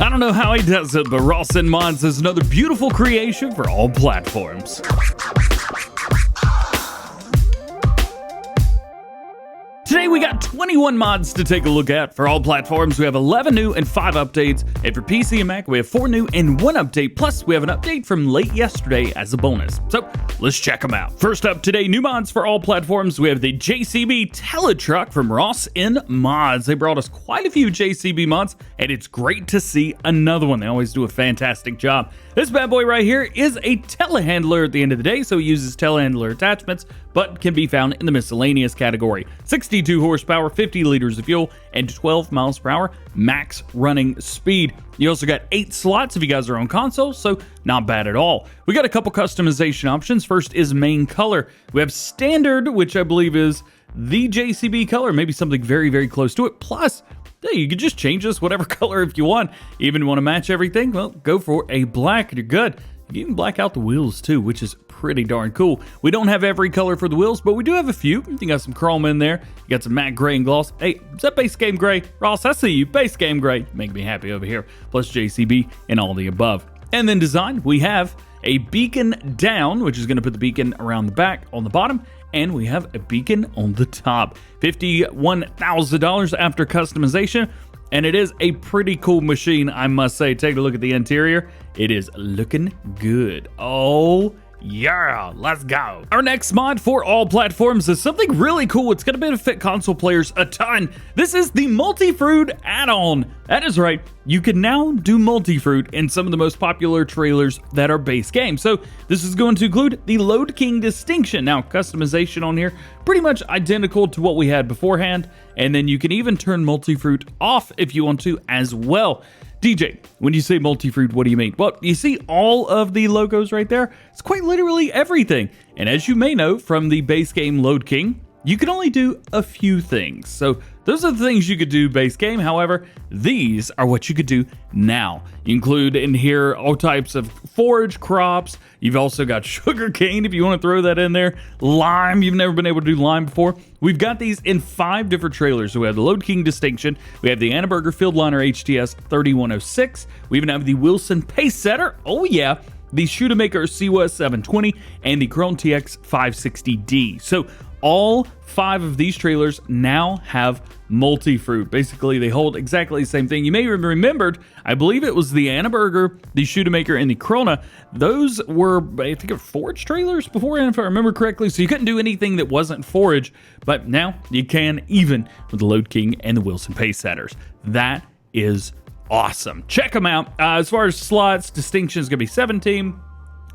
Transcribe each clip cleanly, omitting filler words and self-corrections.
I don't know how he does it, but Ross and Mods is another beautiful creation for all platforms. Today we got 21 mods to take a look at. For all platforms, we have 11 new and 5 updates. And for PC and Mac, we have 4 new and 1 update. Plus, we have an update from late yesterday as a bonus. So, let's check them out. First up today, new mods for all platforms. We have the JCB Teletruk from Ross and Mods. They brought us quite a few JCB mods, and it's great to see another one. They always do a fantastic job. This bad boy right here is a telehandler at the end of the day, so it uses telehandler attachments, but can be found in the miscellaneous category. 62 horsepower, 50 liters of fuel, and 12 miles per hour max running speed. You also got 8 slots if you guys are on console, so not bad at all. We got a couple customization options. First is main color. We have standard, which I believe is the JCB color, maybe something very, very close to it. Plus, yeah, you can just change this whatever color if you want. Even want to match everything? Well, go for a black and you're good. You can even black out the wheels too, which is pretty darn cool. We don't have every color for the wheels, but we do have a few. You got some chrome in there. You got some matte gray and gloss. Hey, is that base game gray? Ross, I see you. Base game gray. Make me happy over here. Plus JCB and all the above. And then design, we have a beacon down, which is going to put the beacon around the back on the bottom. And we have a beacon on the top. $51,000 after customization. And it is a pretty cool machine, I must say. Take a look at the interior. It is looking good. Oh, yeah, let's go. Our next mod for all platforms is something really cool. It's going to benefit console players a ton. This is the Multifruit Addon. That is right. You can now do Multifruit in some of the most popular trailers that are base game. So this is going to include the Load King distinction. Now, customization on here, pretty much identical to what we had beforehand. And then you can even turn Multifruit off if you want to as well. DJ, when you say Multifruit, what do you mean? Well, you see all of the logos right there? It's quite literally everything. And as you may know from the base game Load King, you can only do a few things. So those are the things you could do base game. However, these are what you could do now. You include in here all types of forage crops. You've also got sugar cane if you want to throw that in there. Lime, you've never been able to do lime before. We've got these in 5 different trailers. So we have the Load King distinction. We have the Annaberger Field Liner HTS 3106. We even have the Wilson Pace Setter. Oh yeah. The Shootamaker CWS 720 and the Chrome TX 560D. So all 5 of these trailers now have Multifruit. Basically, they hold exactly the same thing. You may have remembered, I believe it was the Annaberger, the Shootamaker, and the Corona. Those were, I think, forage trailers beforehand, if I remember correctly. So you couldn't do anything that wasn't forage, but now you can, even with the Load King and the Wilson Pace Setters. That is awesome. Check them out. As far as slots, distinction is going to be 17.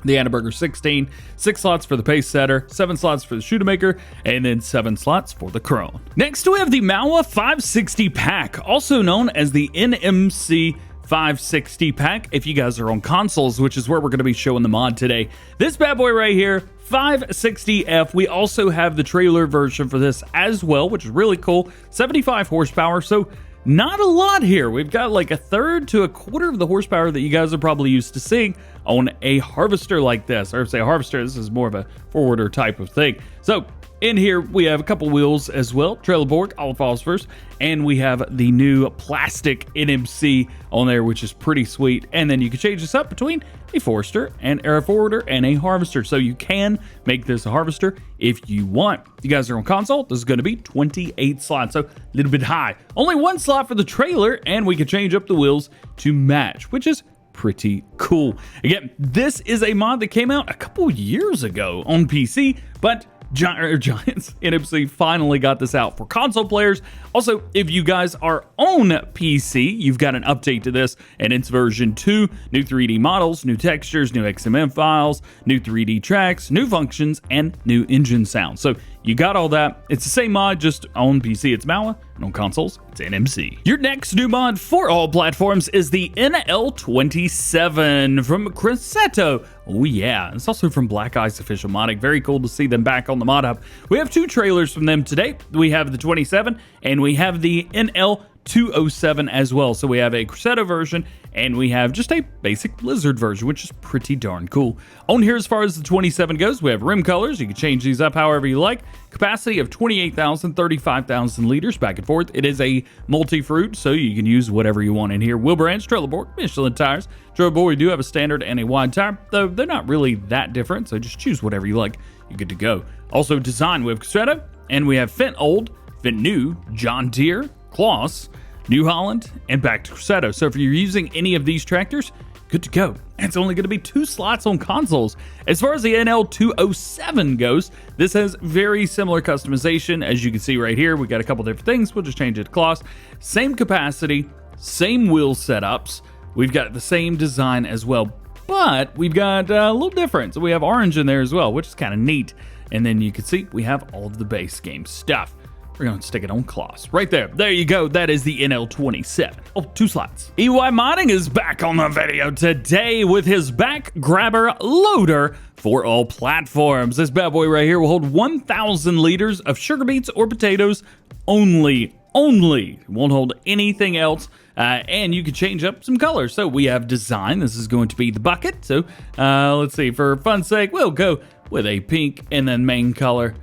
The Annaberger 16, 6 slots for the Pace Setter, 7 slots for the Shootamaker, and then 7 slots for the Crone. Next, we have the Malwa 560 Pack, also known as the NMC 560 Pack, if you guys are on consoles, which is where we're going to be showing the mod today. This bad boy right here, 560F. We also have the trailer version for this as well, which is really cool. 75 horsepower, so not a lot here. We've got like a third to a quarter of the horsepower that you guys are probably used to seeing on a harvester like this. Or say a harvester, this is more of a forwarder type of thing. So in here, we have a couple wheels as well. Trailer board, all phosphors. And we have the new plastic NMC on there, which is pretty sweet. And then you can change this up between a forester and a forwarder and a harvester. So you can make this a harvester if you want. If you guys are on console, this is going to be 28 slots. So a little bit high. Only 1 slot for the trailer, and we can change up the wheels to match, which is pretty cool. Again, this is a mod that came out a couple years ago on PC, but Giants NMC finally got this out for console players. Also, if you guys are on PC, you've got an update to this, and it's version 2. New 3D models, new textures, new XML files, new 3D tracks, new functions, and new engine sound. So you got all that. It's the same mod, just on PC it's Malwa, and on consoles it's NMC. Your next new mod for all platforms is the NL27 from Crescetto. Oh yeah, it's also from Black Ice Official Modding. Very cool to see them back on the mod hub. We have 2 trailers from them today. We have the 27 and we have the NL 207 as well. So we have a Cruzeiro version and we have just a basic Lizard version, which is pretty darn cool. On here, as far as the 27 goes, we have rim colors. You can change these up however you like. Capacity of 28,000, 35,000 liters back and forth. It is a multi-fruit, so you can use whatever you want in here. Wheel branch, trailer board, Michelin tires. Trailer board, we do have a standard and a wide tire, though they're not really that different, so just choose whatever you like. You're good to go. Also, design, we have Cruzeiro, and we have Fendt Old, Fendt New, John Deere, Kloss, New Holland, and back to Cruzeiro. So if you're using any of these tractors, good to go. And it's only going to be 2 slots on consoles. As far as the NL207 goes, this has very similar customization. As you can see right here, we got a couple different things. We'll just change it to Kloss. Same capacity, same wheel setups. We've got the same design as well, but we've got a little difference. We have orange in there as well, which is kind of neat. And then you can see we have all of the base game stuff. We're going to stick it on Kloss. Right there. There you go. That is the NL27. Oh, 2 slots. EY Modding is back on the video today with his back grabber loader for all platforms. This bad boy right here will hold 1,000 liters of sugar beets or potatoes only. It won't hold anything else. And you can change up some colors. So we have design. This is going to be the bucket. So let's see. For fun's sake, we'll go with a pink and then main color.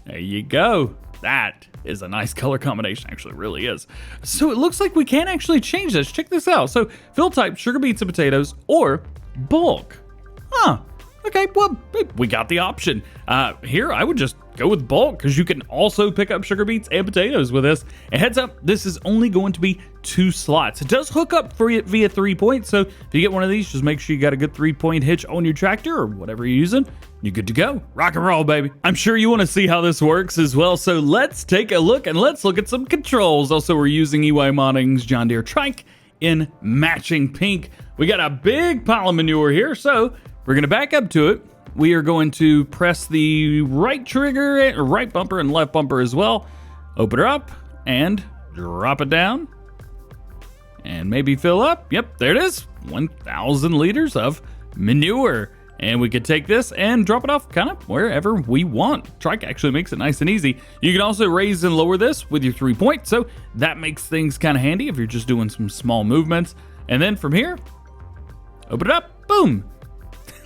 There you go. That is a nice color combination, actually, it really is. So it looks like we can actually change this. Check this out. So fill type, sugar beets and potatoes, or bulk. Huh. Okay, well, we got the option. Here, I would just go with bulk because you can also pick up sugar beets and potatoes with this. And heads up, this is only going to be 2 slots. It does hook up via 3-point, so if you get one of these, just make sure you got a good 3-point hitch on your tractor or whatever you're using. You're good to go. Rock and roll, baby. I'm sure you want to see how this works as well, so let's take a look and let's look at some controls. Also, we're using EY Modding's John Deere trike in matching pink. We got a big pile of manure here, so we're going to back up to it. We are going to press the right trigger, right bumper and left bumper as well. Open her up and drop it down. And maybe fill up. Yep, there it is. 1,000 liters of manure. And we could take this and drop it off kind of wherever we want. Trike actually makes it nice and easy. You can also raise and lower this with your 3-point. So that makes things kind of handy if you're just doing some small movements. And then from here, open it up. Boom.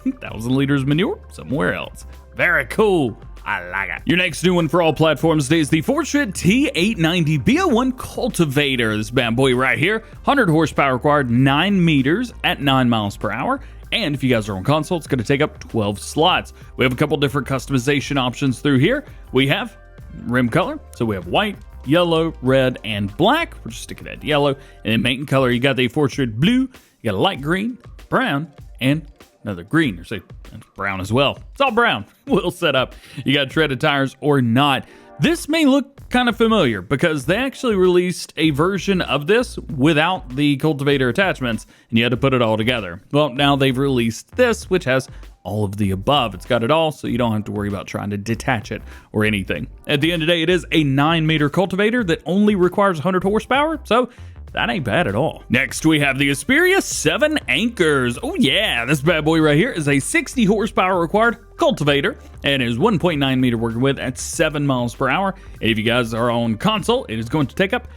1,000 liters manure somewhere else. Very cool. I like it. Your next new one for all platforms today is the Fortschritt T890 B01 cultivator. This bad boy right here, 100 horsepower required, 9 meters at 9 miles per hour. And if you guys are on console, it's going to take up 12 slots. We have a couple different customization options through here. We have rim color. So we have white, yellow, red, and black. We're just sticking that yellow. And then main color, you got the Fortschritt blue, you got a light green, brown, and another green, or say brown as well. It's all brown. We'll set up. You got treaded tires or not. This may look kind of familiar because they actually released a version of this without the cultivator attachments and you had to put it all together. Well, now they've released this, which has all of the above. It's got it all, so you don't have to worry about trying to detach it or anything. At the end of the day, it is a 9-meter cultivator that only requires 100 horsepower, so that ain't bad at all. Next, we have the Esperia 7 Anchors. Oh yeah, this bad boy right here is a 60 horsepower required cultivator and is 1.9 meter working width at 7 miles per hour. And if you guys are on console, it is going to take up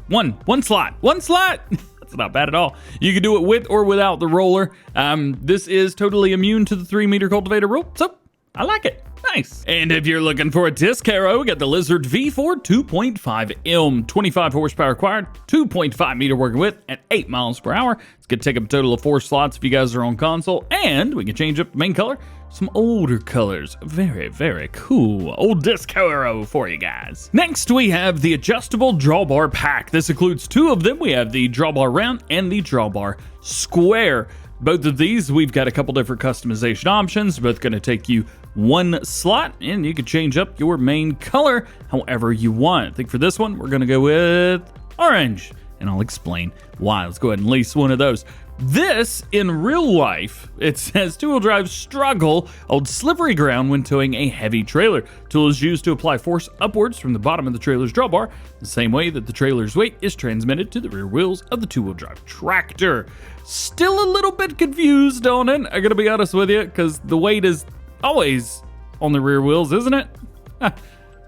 one slot. That's not bad at all. You can do it with or without the roller. This is totally immune to the 3-meter cultivator rule, so I like it. Nice. And if you're looking for a disc harrow, we got the Lizard V4 2.5 Ilm, 25 horsepower required, 2.5 meter working width at 8 miles per hour. It's going to take up a total of 4 slots if you guys are on console, and we can change up the main color, some older colors. Very, very cool. Old disc harrow for you guys. Next, we have the adjustable drawbar pack. This includes 2 of them. We have the drawbar round and the drawbar square. Both of these, we've got a couple different customization options, both going to take you 1 slot, and you can change up your main color however you want. I think for this one, we're going to go with orange, and I'll explain why. Let's go ahead and lease one of those. This, in real life, it says two-wheel drive struggle on slippery ground when towing a heavy trailer. Tool is used to apply force upwards from the bottom of the trailer's drawbar, the same way that the trailer's weight is transmitted to the rear wheels of the two-wheel drive tractor. Still a little bit confused on it, I gotta be honest with you, because the weight is always on the rear wheels, isn't it?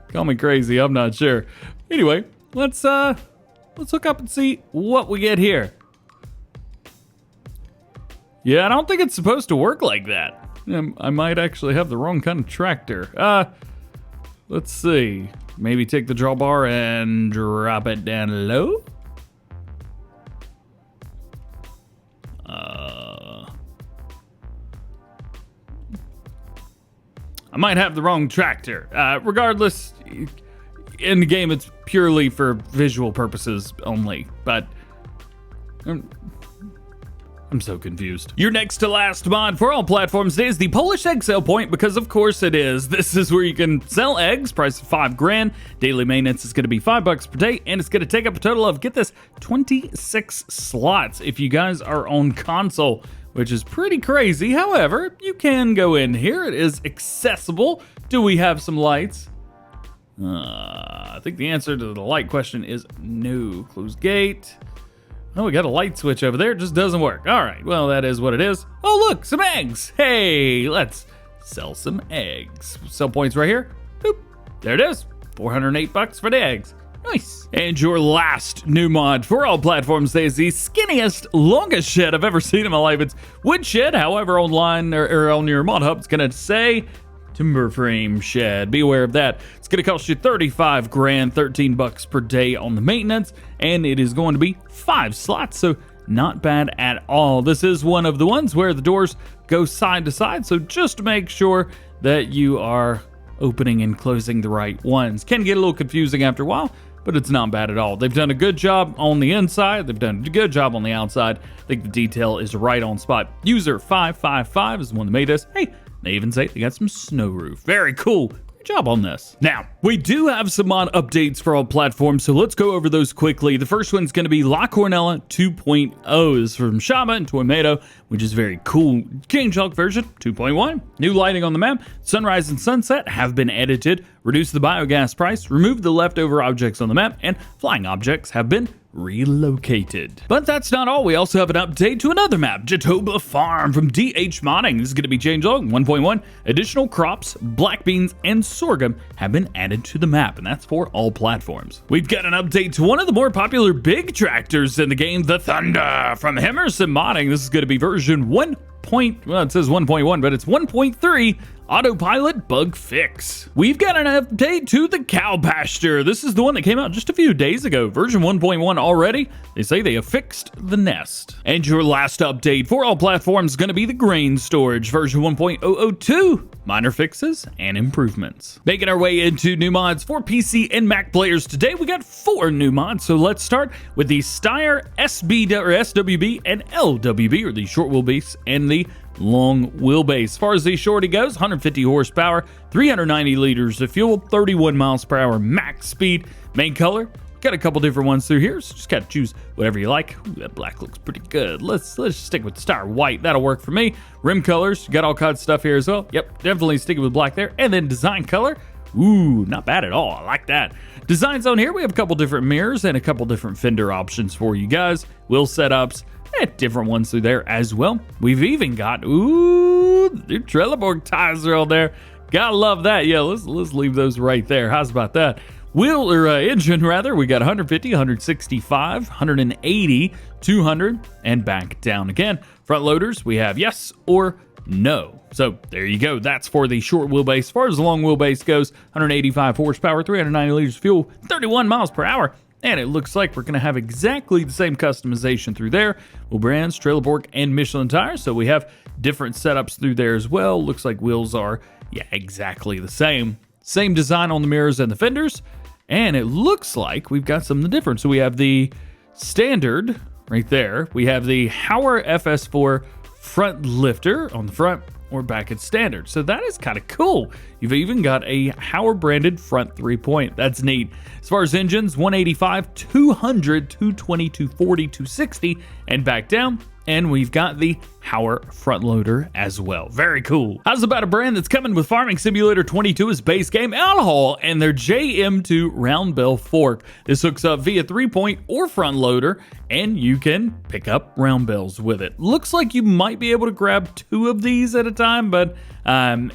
Call me crazy, I'm not sure. Anyway, let's hook up and see what we get here. Yeah, I don't think it's supposed to work like that. I might actually have the wrong kind of tractor. Let's see. Maybe take the drawbar and drop it down low. I might have the wrong tractor. Regardless, in the game it's purely for visual purposes only, but I'm so confused. Your next to last mod for all platforms today is the Polish egg sale point, because of course it is. This is where you can sell eggs, price of $5 grand. Daily maintenance is gonna be $5 per day, and it's gonna take up a total of, get this, 26 slots if you guys are on console, which is pretty crazy. However, you can go in here. It is accessible. Do we have some lights? I think the answer to the light question is no. Close gate. Oh, we got a light switch over there. It just doesn't work. All right, well, that is what it is. Oh, look, some eggs. Hey, let's sell some eggs. Sell points right here. Boop. There it is. $408 for the eggs. Nice. And your last new mod for all platforms today is the skinniest, longest shed I've ever seen in my life. It's wood shed. However, online or on your mod hub, it's going to say timber frame shed. Be aware of that. It's going to cost you 35 grand, $13 per day on the maintenance, and it is going to be 5 slots, so not bad at all. This is one of the ones where the doors go side to side, so just make sure that you are opening and closing the right ones. Can get a little confusing after a while, but it's not bad at all. They've done a good job on the inside. They've done a good job on the outside. I think the detail is right on spot. User 555 is the one that made this. Hey, they even say they got some snow roof. Very cool. Great job on this. Now, we do have some mod updates for all platforms, so let's go over those quickly. The first one's going to be La Coronella 2.0. This is from Shaba and Tomato, which is very cool. Changelog version 2.1. New lighting on the map. Sunrise and sunset have been edited. Reduce the biogas price. Remove the leftover objects on the map, and flying objects have been relocated. But that's not all. We also have an update to another map, Jatobá Farm from DH Modding. This is going to be changelog 1.1. Additional crops, black beans, and sorghum have been added to the map, and that's for all platforms. We've got an update to one of the more popular big tractors in the game, the Thunder from Emerson Modding. This is going to be version 1. Well, it says 1.1, but it's 1.3 autopilot bug fix. We've got an update to the cow pasture. This is the one that came out just a few days ago. Version 1.1 already. They say they have fixed the nest. And your last update for all platforms is going to be the grain storage. Version 1.002. Minor fixes and improvements. Making our way into new mods for PC and Mac players today, we got 4 new mods. So let's start with the Steyr SWB and LWB, or the short wheelbase and the long wheelbase. As far as the shorty goes, 150 horsepower, 390 liters of fuel, 31 miles per hour max speed. Main color, got a couple different ones through here, so just gotta choose whatever you like. Ooh, that black looks pretty good. Let's stick with Steyr white. That'll work for me. Rim colors, got all kinds of stuff here as well. Yep, definitely sticking with black there. And then design color, ooh, not bad at all. I like that. Designs on here, we have a couple different mirrors and a couple different fender options for you guys. Wheel setups, different ones through there as well. We've even got, ooh, the Trelleborg tires are on there. Gotta love that. Yeah, let's leave those right there. How's about that? Wheel or engine rather, we got 150, 165, 180, 200, and back down again. Front loaders, we have yes or no. So there you go. That's for the short wheelbase. As far as the long wheelbase goes, 185 horsepower, 390 liters of fuel, 31 miles per hour. And it looks like we're going to have exactly the same customization through there. Wheel brands, Trelleborg, and Michelin tires. So we have different setups through there as well. Looks like wheels are, yeah, exactly the same. Same design on the mirrors and the fenders. And it looks like we've got something different. So we have the standard right there. We have the Hauer FS4 front lifter on the front, or back at standard. So that is kind of cool. You've even got a Hauer branded front 3-point. That's neat. As far as engines, 185, 200, 220, 240, 260, and back down. and we've got the Hauer front loader as well. Very cool. How's about a brand that's coming with Farming Simulator 22 as base game, Elho and their JM2 round bell fork. This hooks up via 3-point or front loader, and you can pick up round bells with it. Looks like you might be able to grab 2 of these at a time, but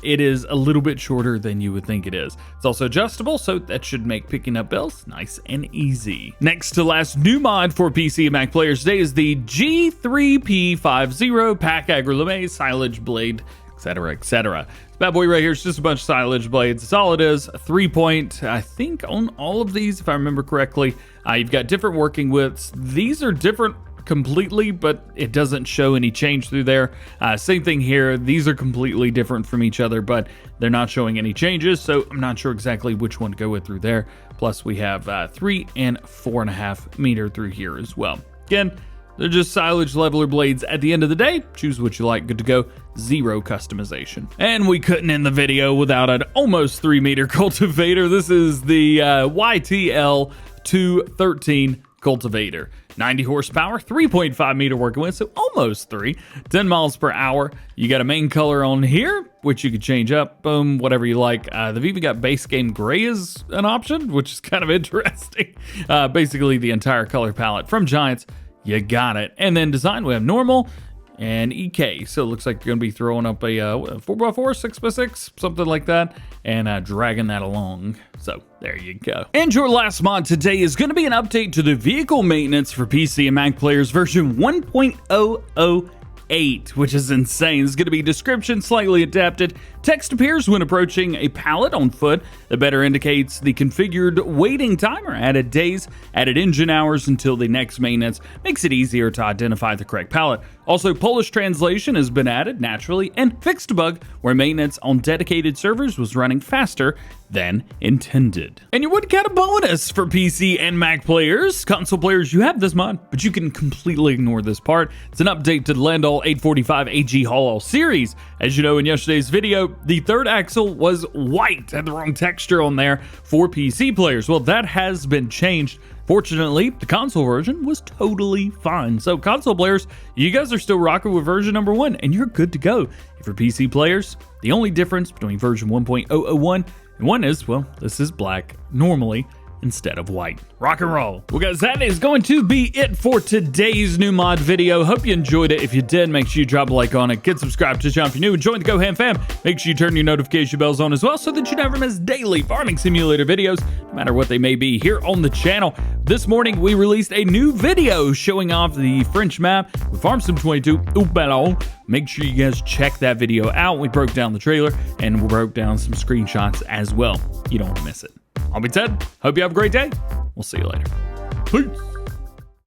it is a little bit shorter than you would think it is. It's also adjustable, so that should make picking up bells nice and easy. Next to last new mod for PC and Mac players today is the G3P50 Pack Agri-Lame silage blade, etc., etc. This bad boy right here is just a bunch of silage blades. That's all it is. A 3-point, I think, on all of these, if I remember correctly. You've got different working widths. These are different completely, but it doesn't show any change through there. Same thing here. These are completely different from each other, but they're not showing any changes, so I'm not sure exactly which one to go with through there. Plus, we have 3 and 4.5 meter through here as well. Again, they're just silage leveler blades at the end of the day. Choose what you like. Good to go. Zero customization. And we couldn't end the video without an almost 3 meter cultivator. This is the YTL 213 cultivator. 90 horsepower, 3.5 meter working width, so almost 3. 10 miles per hour. You got a main color on here, which you could change up, boom, whatever you like. They've even got base game gray as an option, which is kind of interesting. Basically the entire color palette from Giants. You got it. And then design, we have normal and EK. So it looks like you're going to be throwing up a 4x4, 6x6, something like that, and dragging that along. So there you go. And your last mod today is going to be an update to the vehicle maintenance for PC and Mac players version 1.008, which is insane. It's going to be description slightly adapted. Text appears when approaching a pallet on foot that better indicates the configured waiting timer, added days, added engine hours until the next maintenance, makes it easier to identify the correct pallet. Also, Polish translation has been added naturally, and fixed a bug where maintenance on dedicated servers was running faster than intended. And you would get a bonus for PC and Mac players. Console players, you have this mod, but you can completely ignore this part. It's an update to the Landoll 845 AG Haul series. As you know, in yesterday's video, the third axle was white, had the wrong texture on there for PC players. Well, that has been changed. Fortunately, the console version was totally fine. So console players, you guys are still rocking with version number 1, and you're good to go. And for PC players, the only difference between version 1.001 and 1 is, well, this is black normally instead of white. Rock and roll. Well guys, that is going to be it for today's new mod video. Hope you enjoyed it. If you did, make sure you drop a like on it. Get subscribed to the channel if you're new and join the GoHam fam. Make sure you turn your notification bells on as well so that you never miss daily farming simulator videos, no matter what they may be, here on the channel. This morning, we released a new video showing off the French map with Farm Sim 22 Ballon. Make sure you guys check that video out. We broke down the trailer and we broke down some screenshots as well. You don't want to miss it. I'll be Ted. Hope you have a great day. We'll see you later. Peace.